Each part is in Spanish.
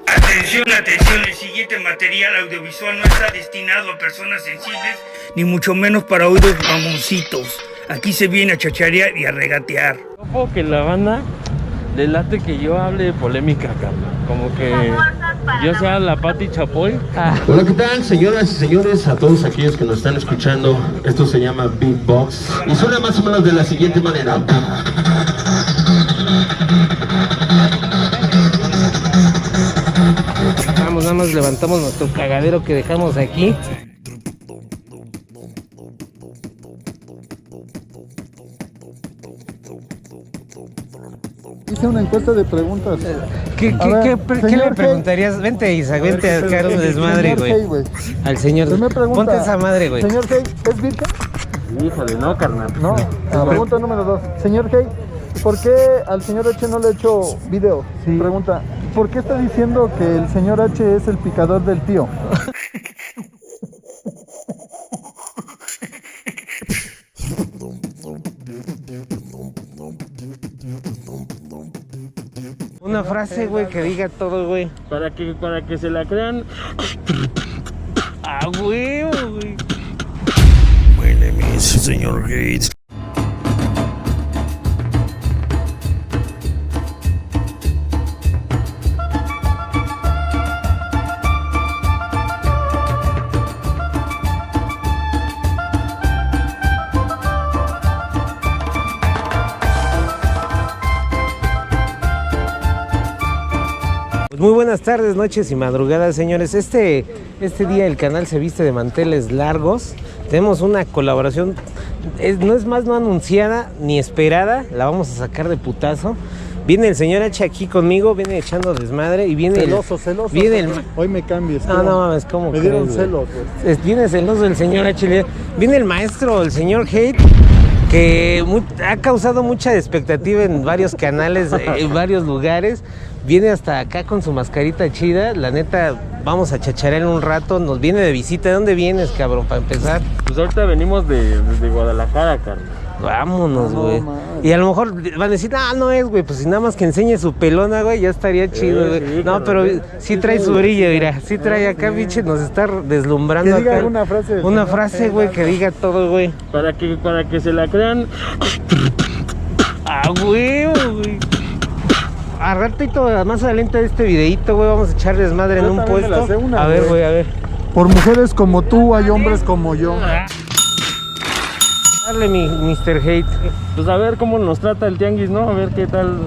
Atención, atención, el siguiente material audiovisual no está destinado a personas sensibles, ni mucho menos para oídos mamoncitos. Aquí se viene a chacharear y a regatear. Ojo que la banda le late que yo hable de polémica, carnal. Como que yo sea la Pati Chapoy. Hola, ¿qué tal, señoras y señores? A todos aquellos que nos están escuchando, esto se llama Beatbox y suena más o menos de la siguiente manera. Vamos, nada más levantamos nuestro cagadero que dejamos aquí. Hice una encuesta de preguntas. ¿Qué le preguntarías? Vente, Isaac, vente a caer un desmadre, güey. Al señor. Ponte esa madre, güey. Señor Hey, ¿es virgen? Híjole, no, carnal. No. Pregunta número 2. Señor Hey, ¿por qué al señor H no le he hecho video? Sí. Pregunta, ¿por qué está diciendo que el señor H es el picador del tío? Una frase, güey, que diga todo, güey. Para que se la crean. Ah, güey, güey. My name is Señor Gates. Muy buenas tardes, noches y madrugadas, señores. Este día el canal se viste de manteles largos. Tenemos una colaboración, no es más no anunciada ni esperada, la vamos a sacar de putazo. Viene el señor H aquí conmigo, viene echando desmadre y viene celoso. Viene el, hoy me cambies. no mames, ¿cómo me dieron crees, celos, güey? Viene celoso el señor H. Viene el maestro, el señor Hate, que ha causado mucha expectativa en varios canales, en varios lugares. Viene hasta acá con su mascarita chida. La neta, vamos a chacharear un rato. Nos viene de visita. ¿De dónde vienes, cabrón, para empezar? Pues ahorita venimos desde Guadalajara, carnal. Vámonos, güey. Y a lo mejor van a decir, no es, güey. Pues si nada más que enseñe su pelona, güey, ya estaría chido, güey. Sí, no, pero sí trae su brillo, mira. Sí trae acá, biche, nos está deslumbrando. Que diga acá. una frase, güey, que diga todo, güey. Para que se la crean. Ah, güey, güey. A ratito, más adelante de este videito, güey, vamos a echar desmadre en un puesto. A ver, güey, a ver. Por mujeres como tú hay hombres como yo. Dale, mi Mr. Hate. Pues a ver cómo nos trata el tianguis, ¿no? A ver qué tal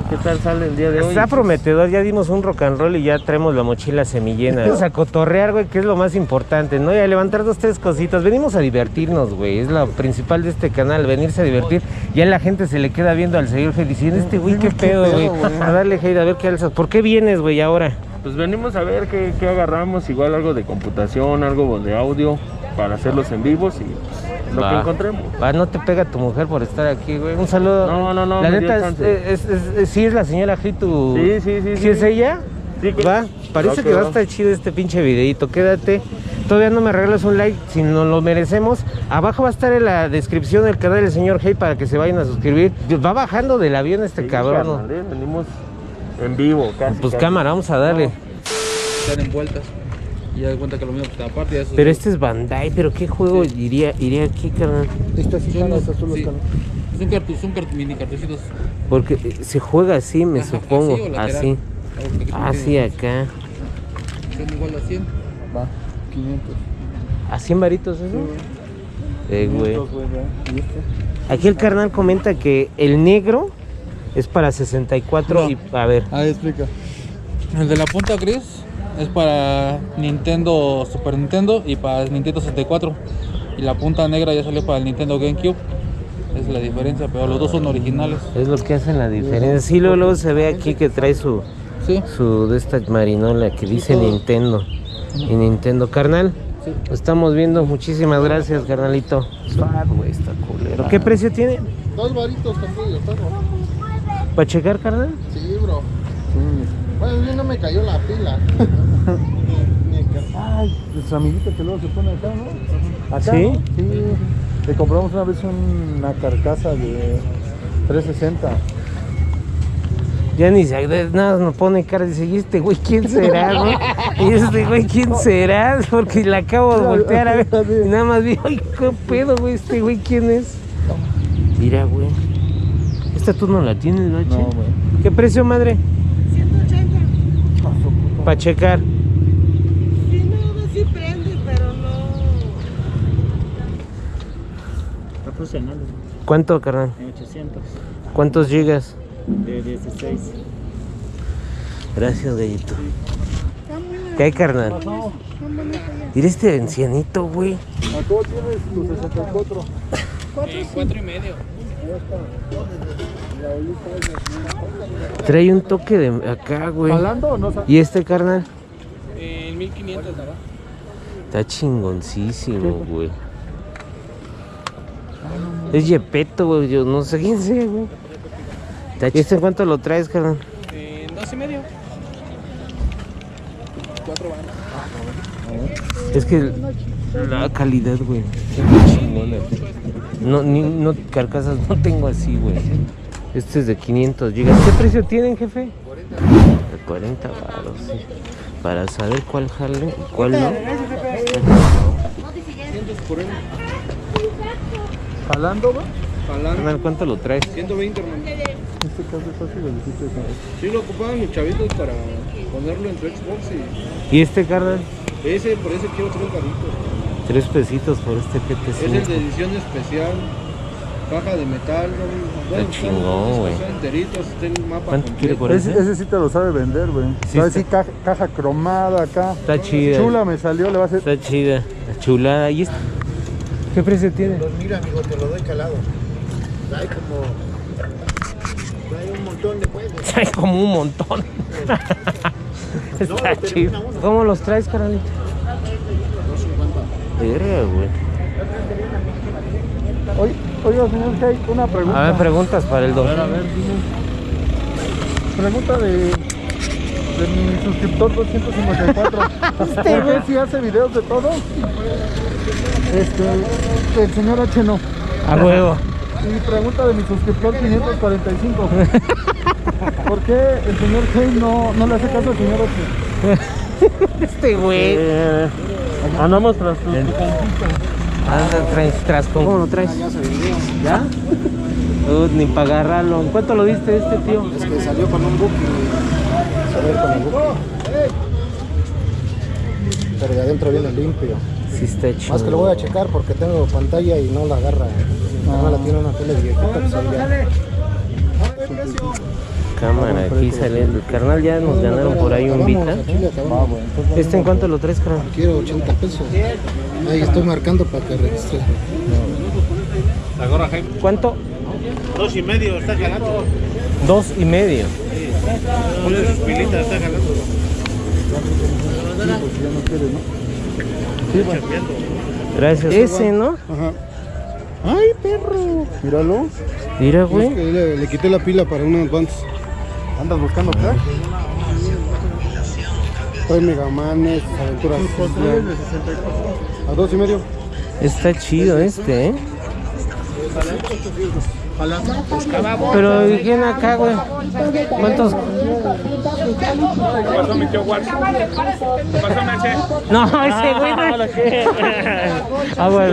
sale el día de hoy. Está prometedor, ya dimos un rock and roll y ya traemos la mochila semillena. Vamos a cotorrear, güey, que es lo más importante, ¿no? Y a levantar 2, 3 cositas. Venimos a divertirnos, güey. Es lo principal de este canal, venirse a divertir. Ya la gente se le queda viendo al señor Hate diciendo, güey, qué pedo, güey. A darle, Hate, a ver qué alzas. ¿Por qué vienes, güey, ahora? Pues venimos a ver qué agarramos, igual algo de computación, algo de audio, para hacerlos en vivos y pues, lo que encontremos. No te pega tu mujer por estar aquí, güey. Un saludo. No. La neta, ¿sí es la señora Hate tu...? Sí. ¿Sí es ella? Sí. Va, parece que va a estar chido este pinche videito. Quédate. Todavía no me regalas un like si no lo merecemos. Abajo va a estar en la descripción del canal del señor Hate para que se vayan a suscribir. Va bajando del avión este cabrón, ¿no? Venimos en vivo, casi. Pues cámara, vamos a darle. Están envueltas y ya de cuenta que lo mío está aparte. Eso Pero este es Bandai, pero ¿qué juego iría aquí, carnal? Está así, son mini cartuchitos. Porque se juega así, me supongo. Así. Así acá. Son igual a 100. Va, 500. ¿A 100 varitos eso? Güey. 500, güey, ¿y este? Aquí el carnal comenta que el negro es para 64 No. y a ver. Ahí explica. El de la punta gris es para Nintendo, Super Nintendo y para Nintendo 64. Y la punta negra ya salió para el Nintendo GameCube. Es la diferencia, pero los dos son originales. Es lo que hacen la diferencia. Sí, luego se ve aquí que trae su de esta marinola que dice todo. Nintendo. Y Nintendo, carnal. Sí. Lo estamos viendo. Muchísimas gracias, carnalito. Güey, está culero. ¿Qué precio tiene? 2 varitos con todo, ¿Para checar, carnal? Sí, bro. Bueno, a mí no me cayó la pila. Ay, su amiguito que luego se pone acá, ¿no? Acá, ¿Sí? ¿no? Sí. Le compramos una vez una carcasa de 360. Ya ni se nada nos pone cara, dice, ¿y este güey quién será, no? ¿Y este güey quién será? Porque la acabo de voltear a ver y nada más vi, ay, qué pedo, güey, este güey quién es. Mira, güey. ¿Esta tú no la tienes, Bache? No, güey. ¿Qué precio, madre? 180. Para checar. Sí, no, sí prende, pero no. Está funcionando. ¿Cuánto, carnal? En 800. ¿Cuántos gigas? De 16. Gracias, gallito. ¿Qué hay, carnal? Mira este ancianito, güey. ¿Cómo tienes tu 64? 4.5. Trae un toque de acá, güey. ¿Jalando o no? ¿Y este, carnal? En 1500, ¿verdad? Está chingoncísimo, güey. Es Yepeto, güey. Yo no sé quién sea, güey. ¿Y este en cuánto lo traes, carnal? En 2.5. 4 balas. Es que la calidad, güey. Chingona. No, carcasas no tengo así, güey. Este es de 500 gigas. ¿Qué precio tienen, jefe? De 40 baros, sí. Para saber cuál jale y cuál no. ¿Jalando, güey? Carnal, ¿cuánto lo traes? 120, hermano. Este caso es fácil, necesito eso. Sí, lo ocupaban mis chavitos para ponerlo en su Xbox y ¿Y este, carnal? por ese quiero 3 caritos. 3 pesitos por este Es el de GT5. edición especial, caja de metal, ¿no? Está chingón, güey. Son enteritos, está el mapa ¿Cuánto quiere completo. por ese? Ese sí te lo sabe vender, güey. Sí, Va a está- decir caja cromada acá. Está chida. Chula me salió, le va a hacer. Está chida. La chulada. ¿Y este? ¿Qué precio tiene? Pues mira, amigo, te lo doy calado. Trae un montón de juegos. Trae como un montón. Está chido. ¿Cómo los traes, carnalito? 250. Verga, güey. Oiga, señor Hey, una pregunta. A ver, preguntas para el 2. Pregunta de mi suscriptor 254. ¿Por qué si hace videos de todo? El señor H no. A huevo. Y pregunta de mi suscriptor 545. ¿Por qué el señor Hey no le hace caso al señor H? Este güey. Andamos tras tu Anda, traes ¿cómo lo traes? ¿Ya? Ni para agarrarlo. ¿En cuánto lo diste este, tío? Es que salió con un book y se ve con el book. Pero de adentro viene limpio. Sí, está chido. Más que lo voy a checar porque tengo pantalla y no la agarra. Mi la tiene una tele viejita, pues ahí ya. Cámara, aquí sale el carnal. Ya nos ganaron por ahí un Vita. ¿Este en cuánto lo traes, carnal? Quiero 80 pesos. Ahí estoy marcando para que registre. ¿Cuánto? 2.5, está jalando. 2.5. Una de sus pilitas está jalando. Gracias. Ese, ¿no? Ajá. ¡Ay, perro! Míralo. Mira, Es güey. que le quité la pila para unos guantes. ¿Andas buscando crack? Trae Megamanes, aventuras. A 2.5. Está chido este, ¿eh? Pero ¿quién acá, güey? ¿Cuántos? pasó mi tío Walsh. ¿Qué pasó, Meche? No, ese güey no. Ah, güey.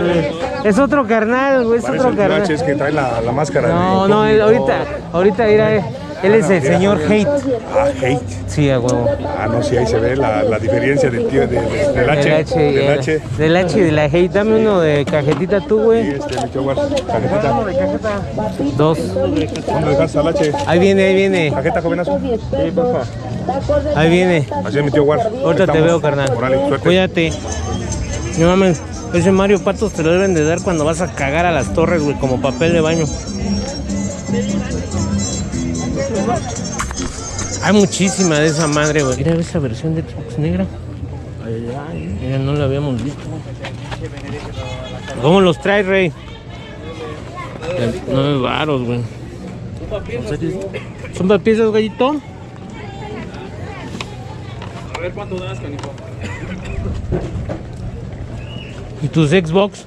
Es otro carnal, güey. Es Parece otro el carnal. H, es que trae la máscara. No, de no, él ahorita, mira, él es el señor Hate. Ah, Hate. Sí, a huevo. Ah, no, sí, ahí se ve la diferencia del tío del H. Del H y de la Hate. Dame uno de cajetita tú, Y güey. mi tío Walsh. Tarjetita. 2. ¿Dónde dejas al H? Ahí viene. ¿Tarjeta, jovenazo? Sí, porfa. Ahí viene. Así es mi tío Walsh. Ahorita te Estamos. veo, carnal. Órale, suerte. Cuídate. No mames. Ese Mario Patos te lo deben de dar cuando vas a cagar a las torres, güey, como papel de baño. Hay muchísima de esa madre, güey. Mira esa versión de Xbox negra. Mira, no la habíamos visto. ¿Cómo los traes, Rey? 9 varos, güey. ¿Son para piezas, gallito? A ver cuánto das, canijo. ¿Y tus Xbox?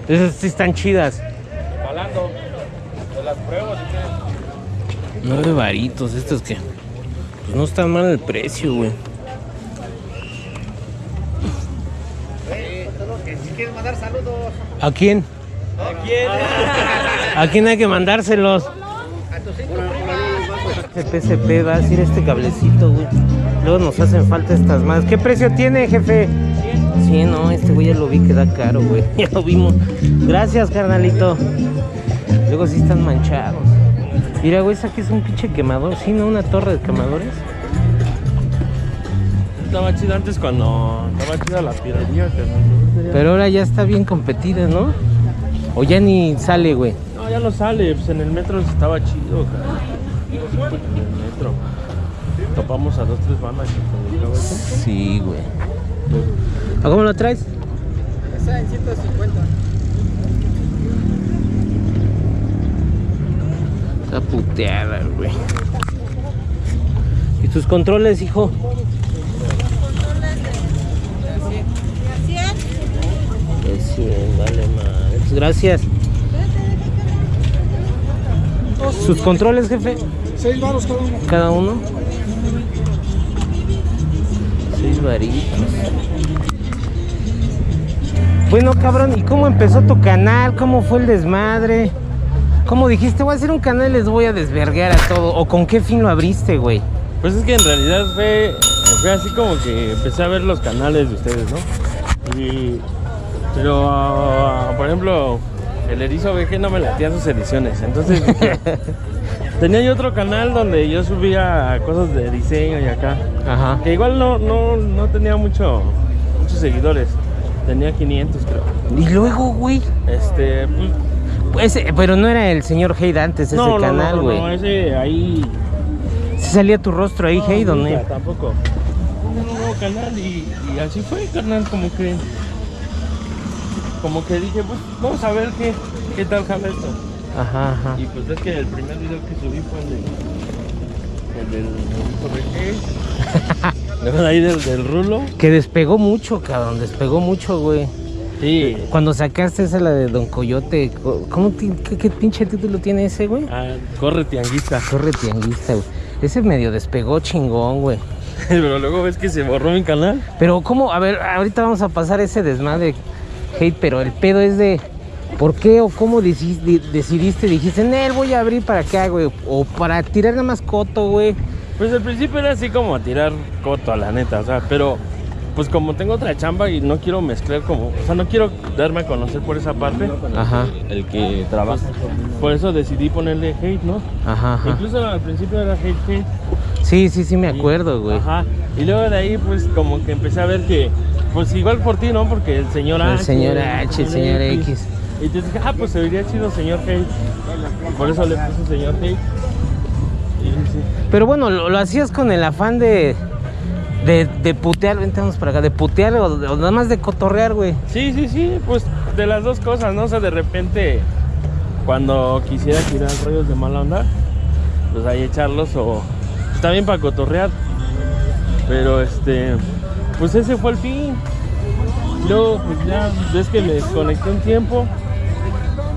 Esas sí están chidas. Jalando. Te las pruebo si quieres. 9 varitos, estos que pues no está mal el precio, güey. Si quieres mandar saludos. ¿A quién? ¿A quién hay que mandárselos? A tus 5 primas. PSP va a decir este cablecito, güey. Luego nos hacen falta estas más. ¿Qué precio tiene, jefe? 100, no, este güey ya lo vi que da caro, güey. Ya lo vimos. Gracias, carnalito. Luego sí están manchados. Mira, güey, esa aquí es un pinche quemador. Sí, ¿no? Una torre de quemadores. Estaba chido antes cuando estaba chida la piratería. Pero ahora ya está bien competida, ¿no? O ya ni sale, güey. No, ya no sale. Pues en el metro estaba chido, cara. En el metro. Topamos a 2, 3 bandas. Sí, güey. ¿A cómo lo traes? Está en 150. Está puteada, güey. ¿Y tus controles, hijo? Es 100, vale más. Gracias. ¿Sus controles, jefe? 6 varos cada uno. ¿Cada uno? 6 varitos. Bueno, cabrón, ¿y cómo empezó tu canal? ¿Cómo fue el desmadre? ¿Cómo dijiste, voy a hacer un canal y les voy a desverguear a todo? ¿O con qué fin lo abriste, güey? Pues es que en realidad fue así como que empecé a ver los canales de ustedes, ¿no? Pero, por ejemplo, el Erizo VG no me latía sus ediciones. Entonces, tenía yo otro canal donde yo subía cosas de diseño y acá. Ajá. Que igual no tenía muchos seguidores. Tenía 500, creo. Y luego, güey. Pero no era el señor Hate antes ese canal, güey. No, ese ahí. ¿Sí salía tu rostro ahí, Hate, o no? Tampoco. Un nuevo canal y así fue, carnal, como que dije, pues vamos a ver qué tal jala esto. Ajá, ajá. Y pues es que el primer video que subí fue el del luego de ahí del rulo. Que despegó mucho, cabrón, despegó mucho, güey. Sí. Cuando sacaste esa, la de Don Coyote, ¿qué pinche título tiene ese, güey? Corre tianguista. Corre tianguista, güey. Ese medio despegó chingón, güey. Pero luego ves que se borró mi canal. Pero ¿cómo? A ver, ahorita vamos a pasar ese desmadre, Hate, pero el pedo es de ¿por qué o cómo decidiste? Dijiste, Nel, voy a abrir para acá, güey, o para tirar nada más coto, güey. Pues al principio era así como a tirar coto, a la neta, o sea, pero pues como tengo otra chamba y no quiero mezclar o sea, no quiero darme a conocer por esa parte. Ajá. El que trabaja. Por eso decidí ponerle Hate, ¿no? Ajá, ajá. Incluso al principio era Hate. Sí, me acuerdo, güey. Ajá. Y luego de ahí, pues como que empecé a ver que, pues igual por ti, ¿no? Porque el señor H. El señor H, el señor X. Y te dije, pues se vería chido señor Hate. Y por eso le puse señor Hate. Y sí. Pero bueno, lo hacías con el afán de putear, ventamos para acá, de putear o nada más de cotorrear, güey. Sí, pues de las dos cosas, ¿no? O sea, de repente, cuando quisiera tirar rollos de mala onda, pues ahí echarlos o está bien para cotorrear. Pero pues ese fue el fin. Luego, pues ya ves que me desconecté un tiempo.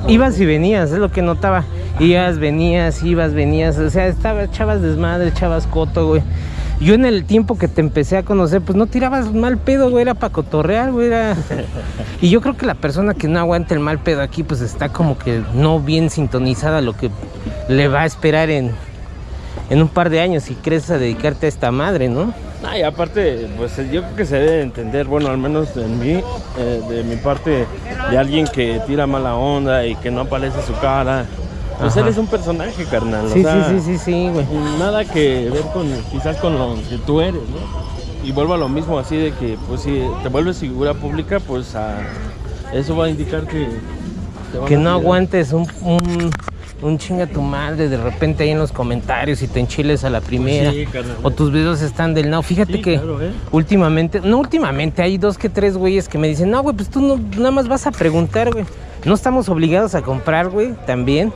Ibas y venías, es lo que notaba. Ibas, venías, o sea, echabas desmadre, echabas coto, güey. Yo en el tiempo que te empecé a conocer, pues no tirabas mal pedo, güey, era para cotorrear, güey, Y yo creo que la persona que no aguanta el mal pedo aquí, pues está como que no bien sintonizada a lo que le va a esperar en un par de años si crees a dedicarte a esta madre, ¿no? Y aparte, pues yo creo que se debe entender, bueno, al menos en mí, de mi parte, de alguien que tira mala onda y que no aparece su cara. Pues Ajá. él es un personaje, carnal. Sí, o sea, sí, güey. Nada que ver quizás con lo que tú eres, ¿no? Y vuelvo a lo mismo, así de que, pues si te vuelves figura pública, pues eso va a indicar que te van Que a no tirar. aguantes un chinga tu madre de repente ahí en los comentarios y te enchiles a la primera. Pues sí, carnal. O tus videos están del no. Fíjate Sí, que claro, últimamente hay 2 que 3 güeyes que me dicen, no, güey, pues tú no, nada más vas a preguntar, güey. No estamos obligados a comprar, güey, también.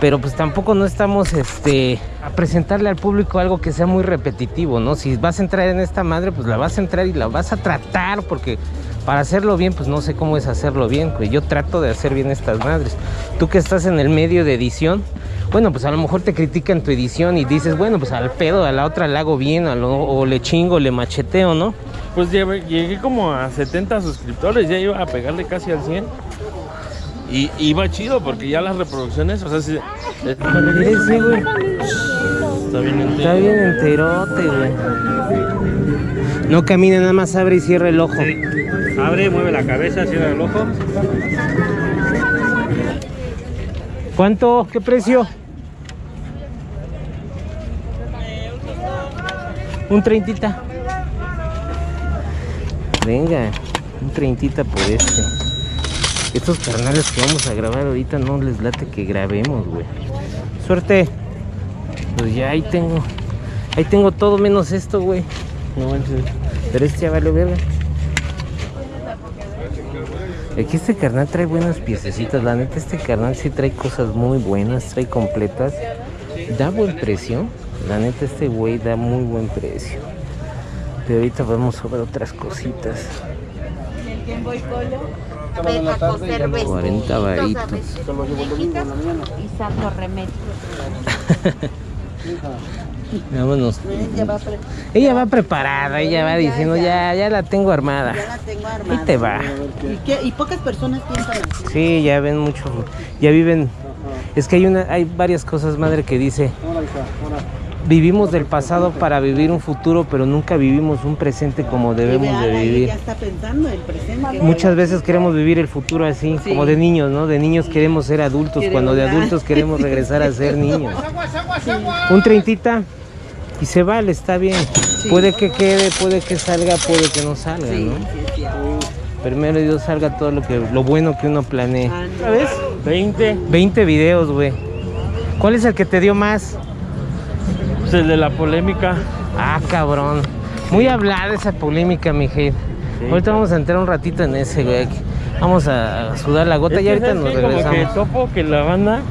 Pero pues tampoco no estamos a presentarle al público algo que sea muy repetitivo, ¿no? Si vas a entrar en esta madre, pues la vas a entrar y la vas a tratar, porque para hacerlo bien, pues no sé cómo es hacerlo bien, güey. Yo trato de hacer bien estas madres. Tú que estás en el medio de edición, bueno, pues a lo mejor te critican tu edición y dices, bueno, pues al pedo, a la otra la hago bien, o le chingo, le macheteo, ¿no? Pues llegué como a 70 suscriptores, ya iba a pegarle casi al 100. Y iba chido porque ya las reproducciones, o sea, sí, Sí, güey. está bien entero. Está bien enterote, güey. No camina, nada más abre y cierra el ojo. Sí. Abre, mueve la cabeza, cierra el ojo. ¿Cuánto? ¿Qué precio? Un 30. Venga, un 30 por este. Estos carnales que vamos a grabar ahorita no les late que grabemos, güey. Suerte. Pues ya ahí tengo todo menos esto, güey. No manches. Pero este ya vale verga. Aquí este carnal trae buenas piececitas. La neta, este carnal sí trae cosas muy buenas, trae completas. Da buen precio. La neta, este güey da muy buen precio. Pero ahorita vamos a ver otras cositas. El Game Boy Color, deja coser 40 varitos. y saco remedio. Vámonos. Ella va preparada, ella va diciendo, ya la tengo armada. Ya la tengo armada. Ahí te va. Y pocas personas piensan así. Sí, ya ven mucho, ya viven. Es que hay varias cosas, madre, que dice: vivimos del pasado para vivir un futuro, pero nunca vivimos un presente como debemos de vivir. Ella está pensando en el presente. Muchas veces queremos vivir el futuro así, Sí. como de niños, ¿no? De niños queremos ser adultos, cuando de adultos queremos regresar a ser niños. Un 30 y se vale, está bien. Sí. Puede que quede, puede que salga, puede que no salga, Sí, ¿no? sí, es cierto. Primero Dios salga todo lo bueno que uno planee. ¿Sabes? 20. 20 videos, güey. ¿Cuál es el que te dio más? Pues el de la polémica. Ah, cabrón. Muy hablada esa polémica, mi hate. Sí, Ahorita claro. vamos a entrar un ratito en ese, güey. Vamos a sudar la gota Es y que, ahorita ¿sabes nos qué? Como que regresamos. topo que la banda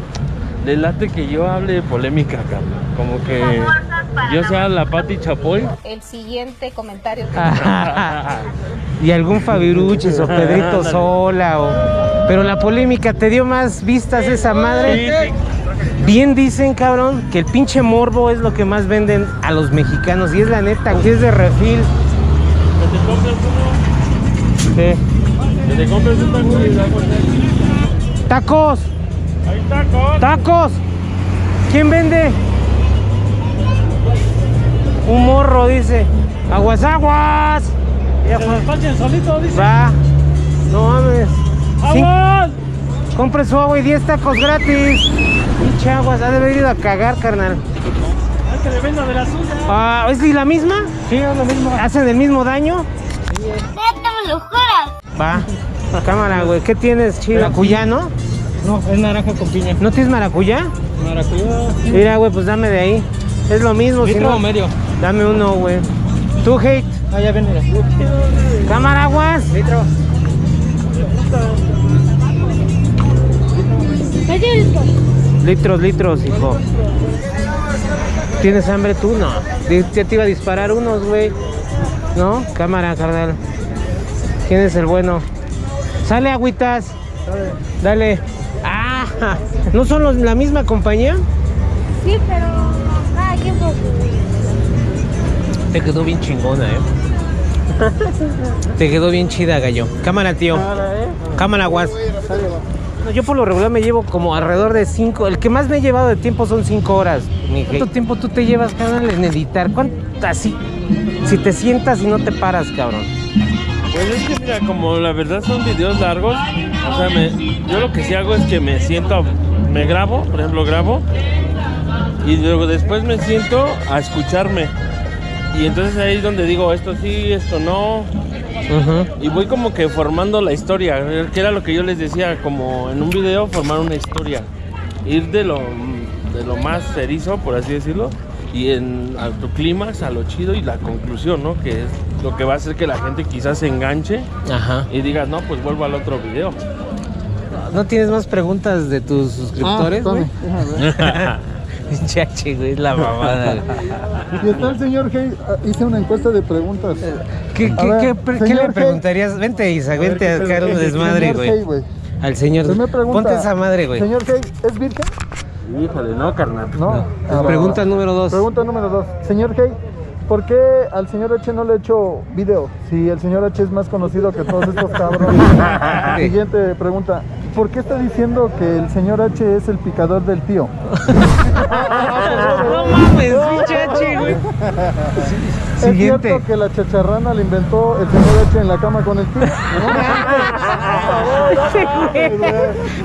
le late que yo hable de polémica, cabrón. Como que yo sea la Pati Chapoy. El siguiente comentario. Y algún Fabiruchis o Pedrito Sola Pero la polémica te dio más vistas esa madre. Sí, sí. Bien dicen, cabrón, que el pinche morbo es lo que más venden a los mexicanos. Y es la neta, que es de refil. Que te compres uno. Sí. Que te compres un taco y la vuelta. ¡Tacos! Ahí tacos. ¡Tacos! ¿Quién vende? Un morro, dice. ¡Aguas, aguas! Se despachen solito, dice. Va. No mames. ¡Aguas! Compre su agua y 10 tacos gratis. Pinche aguas, ha de haber ido a cagar, carnal. Hay que le venda de la suya. Ah, ¿es la misma? Sí, es lo mismo. ¿Hacen el mismo daño? Va. Cámara, güey. ¿Qué tienes, chido? ¿Maracuyá, no? No, es naranja con piña. ¿No tienes maracuyá? Maracuyá. Mira, güey, pues dame de ahí. Es lo mismo, si ¿Litro no. o medio? Dame uno, güey. ¿Tú, hate? Ah, ya ven, mira. Cámara, aguas. Litro. Litros, hijo. ¿Tienes hambre tú? No. Ya te iba a disparar unos, güey. ¿No? Cámara, carnal. ¿Quién es el bueno? Sale, agüitas. Dale. Ah, ¿no son la misma compañía? Sí, pero cada quien por Te quedó bien chingona, Te quedó bien chida, gallo. Cámara, tío. Cámara, guas. Yo por lo regular me llevo como alrededor de 5. El que más me he llevado de tiempo son 5 horas. ¿Cuánto tiempo tú te llevas, carnal, en editar? ¿Cuánto así? Si te sientas y no te paras, cabrón. Pues es que mira, como la verdad son videos largos, o sea, yo lo que sí hago es que me siento, me grabo, por ejemplo, grabo, y luego después me siento a escucharme. Y entonces ahí es donde digo, esto sí, esto no. Y voy como que formando la historia, que era lo que yo les decía, como en un video formar una historia. Ir de lo más erizo, por así decirlo, y a tu clímax, a lo chido y la conclusión, ¿no? Que es lo que va a hacer que la gente quizás se enganche. Ajá. Y digas, no, pues vuelvo al otro video. ¿No tienes más preguntas de tus suscriptores, güey? Chachi, güey, es la mamada. Y está el señor Hey, hice una encuesta de preguntas. ¿Qué le preguntarías? Vente, Isaac, vente a sacar un desmadre, Señor Hey, güey. Al señor. Usted me pregunta, Ponte esa madre, güey. Señor Hey, ¿es virgen? Híjole, no, carnal. No. Pregunta número 2. Pregunta número 2. Señor Hey, ¿por qué al señor H no le he hecho video? Si el señor H es más conocido que todos estos cabrones. Siguiente pregunta. ¿Por qué está diciendo que el señor H es el picador del tío? No mames, pinche H, güey. ¿Es Siguiente. cierto que la chacharrana la inventó el señor H en la cama con el tío?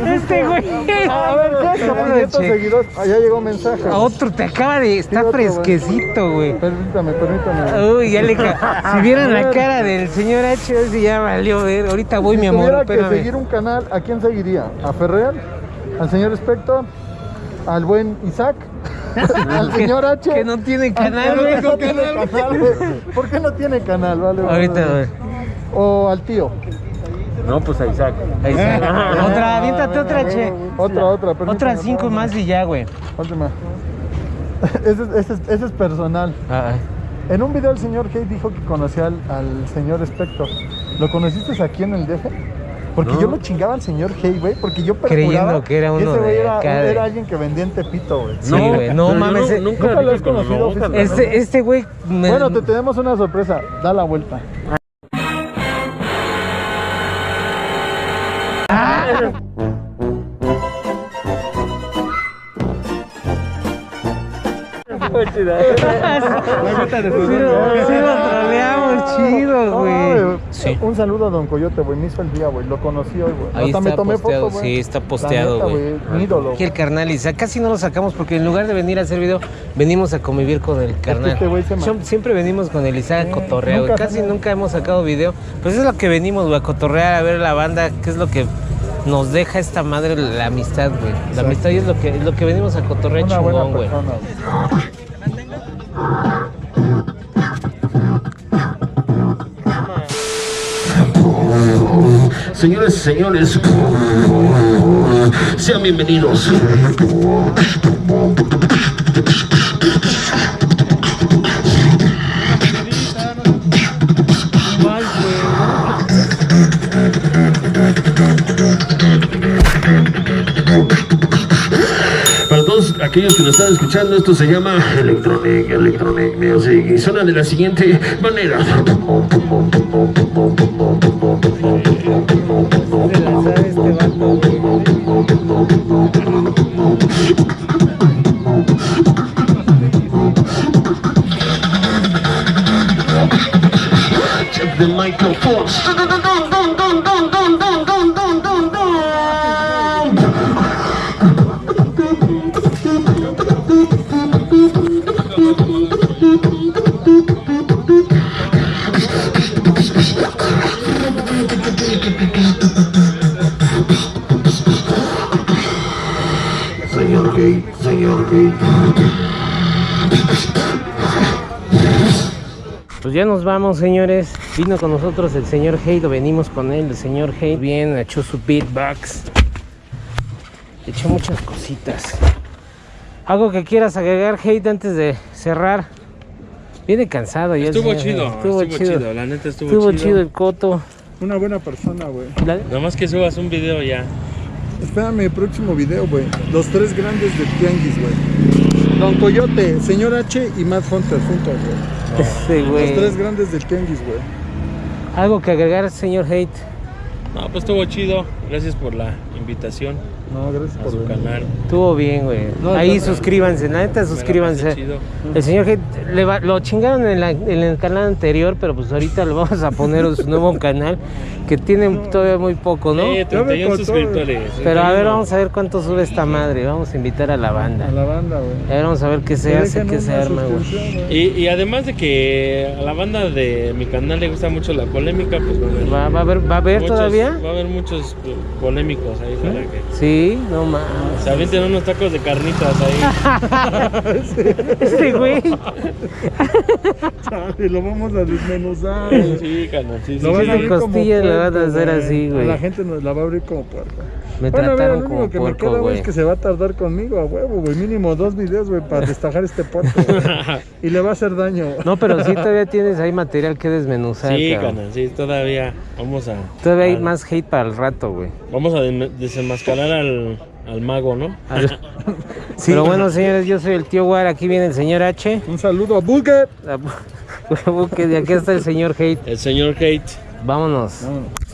Este güey. A ver, ¿qué? 500 seguidores. Allá llegó un mensaje. A otro, te acaba de... Está otro, güey. fresquecito, güey. Permítame. Uy, ya le Si vieran la cara del señor H, si ya valió ver. Ahorita voy, Si mi amor, tuviera que espérame. seguir un canal, ¿a quién seguiría? ¿A Ferrer? ¿Al señor Spector? ¿Al buen Isaac? ¿Al señor H? Que no tiene canal, güey. güey. ¿Por qué no tiene canal? Vale, Ahorita, güey. ¿O al tío? No, pues a Isaac. Ahí está. Otra, aviéntate otra, Che. Otra. permítame. Otras 5 más y ya, güey. Última. Ese es personal. En un video el señor Hey dijo que conocía al señor Spector. ¿Lo conociste aquí en el DF? Porque No. yo lo chingaba al señor Hey, güey, porque yo Creyendo perjuraba que era uno ese güey de acá de- era alguien que vendía en Tepito, güey. Sí, güey. No mames. Nunca lo has conocido. Este güey... Bueno, te tenemos una sorpresa. Da la vuelta. Sí lo troleamos chido, güey. Sí. Un saludo a Don Coyote, güey. Me hizo el día, güey. Lo conocí hoy, güey. Ahí Hasta me está tomé posteado, foto, güey. sí, está La posteado, neta, güey. Mi ídolo. Aquí el carnal Isaac, casi no lo sacamos porque en lugar de venir a hacer video, venimos a convivir con el carnal. este güey se Siempre venimos con el Isaac a cotorrear, güey. nunca Casi se- nunca hemos sacado video. Pues es lo que venimos, güey, a cotorrear, a ver la banda, qué es lo que nos deja esta madre, la amistad, güey. La Exacto. amistad es lo que venimos a cotorrear Una buena chingón, güey. persona, güey. Señoras y señores, sean bienvenidos. Para todos aquellos que nos están escuchando, esto se llama Electronic Music y suena de la siguiente manera. Check the microphones. Señor Gay. Pues ya nos vamos, señores. Vino con nosotros el señor Hey, lo venimos con él. El señor Hey bien, echó su beatbox. Echó muchas cositas. ¿Algo que quieras agregar, Hey, antes de cerrar? Viene cansado ya. Estuvo el señor. chido, estuvo chido, la neta estuvo chido el coto. Una buena persona, güey. Nada más que subas un video ya. Espérame el próximo video, güey. Los tres grandes de Tianguis, güey. Don Coyote, Señor H y Matt Hunter juntos, güey. Ese güey. Los tres grandes del Tianguis, güey. ¿Algo que agregar, señor Hate? No, pues estuvo chido. Gracias por la invitación No, gracias a por su venir. canal. Estuvo bien, güey. No, Ahí está- suscríbanse, la neta suscríbanse. pasé chido. El señor Hate lo chingaron en el canal anterior, pero pues ahorita lo vamos a poner en su nuevo canal, que tiene todavía muy poco, ¿no? 31 suscriptores. Pero a ver, vamos a ver cuánto sube esta madre. Vamos a invitar a la banda. A la banda, güey. A ver, vamos a ver qué se Que hace, dejen qué se una arma, güey. suscripción, güey. Y además de que a la banda de mi canal le gusta mucho la polémica, pues ¿Va a haber muchos- todavía? Va a haber muchos polémicos ahí para que Sí, no mames. se avienten unos tacos de carnitas ahí. Este güey. Chale, lo vamos a desmenuzar. Sí, canal, sí, sí. Lo van sí. a abrir como costillas le van a puerco, hacer así, güey. La gente nos la va a abrir como puerco. Me Bueno, mira, trataron lo como único que me puerco, queda, güey, güey. es que se va a tardar conmigo a huevo, güey. Mínimo 2 videos, güey, para destajar este puerco, güey. Y le va a hacer daño. No, pero sí todavía tienes ahí material que desmenuzar, Sí, cabrón. canal, sí, todavía vamos a... Todavía hay más hate para el rato, güey. Vamos a desenmascarar al mago, ¿no? Sí. Pero bueno, señores, yo soy el tío War, aquí viene el señor H. Un saludo a Bucket. Bucket, y aquí está el señor Hate. El señor Hate. Vámonos. Vámonos.